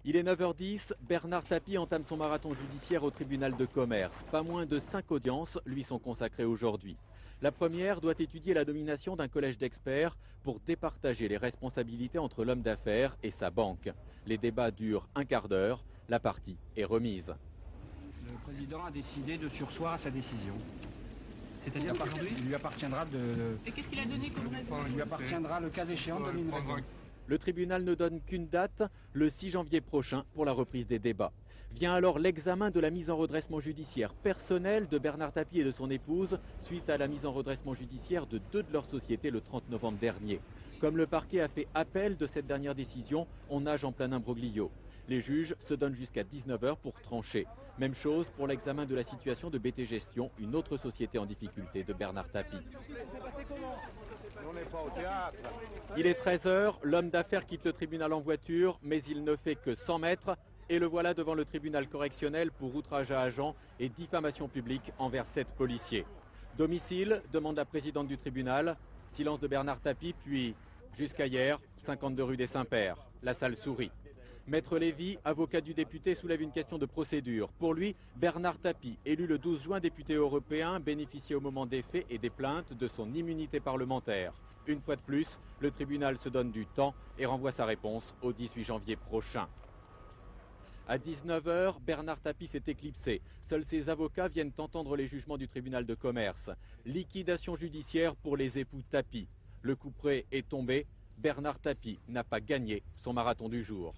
Il est 9h10, Bernard Tapie entame son marathon judiciaire au tribunal de commerce. Pas moins de 5 audiences lui sont consacrées aujourd'hui. La première doit étudier la nomination d'un collège d'experts pour départager les responsabilités entre l'homme d'affaires et sa banque. Les débats durent un quart d'heure, la partie est remise. Le président a décidé de surseoir à sa décision. C'est-à-dire qu'aujourd'hui, il lui appartiendra de... Et qu'est-ce qu'il a donné comme raison? Il lui appartiendra, le cas échéant, de donner une raison. Le tribunal ne donne qu'une date, le 6 janvier prochain, pour la reprise des débats. Vient alors l'examen de la mise en redressement judiciaire personnelle de Bernard Tapie et de son épouse suite à la mise en redressement judiciaire de deux de leurs sociétés le 30 novembre dernier. Comme le parquet a fait appel de cette dernière décision, on nage en plein imbroglio. Les juges se donnent jusqu'à 19h pour trancher. Même chose pour l'examen de la situation de BT Gestion, une autre société en difficulté de Bernard Tapie. Il est 13h, l'homme d'affaires quitte le tribunal en voiture, mais il ne fait que 100 mètres et le voilà devant le tribunal correctionnel pour outrage à agent et diffamation publique envers 7 policiers. Domicile, demande la présidente du tribunal, silence de Bernard Tapie, puis jusqu'à hier, 52 rue des Saints-Pères. La salle sourit. Maître Lévy, avocat du député, soulève une question de procédure. Pour lui, Bernard Tapie, élu le 12 juin député européen, bénéficiait au moment des faits et des plaintes de son immunité parlementaire. Une fois de plus, le tribunal se donne du temps et renvoie sa réponse au 18 janvier prochain. À 19h, Bernard Tapie s'est éclipsé. Seuls ses avocats viennent entendre les jugements du tribunal de commerce. Liquidation judiciaire pour les époux Tapie. Le couperet est tombé. Bernard Tapie n'a pas gagné son marathon du jour.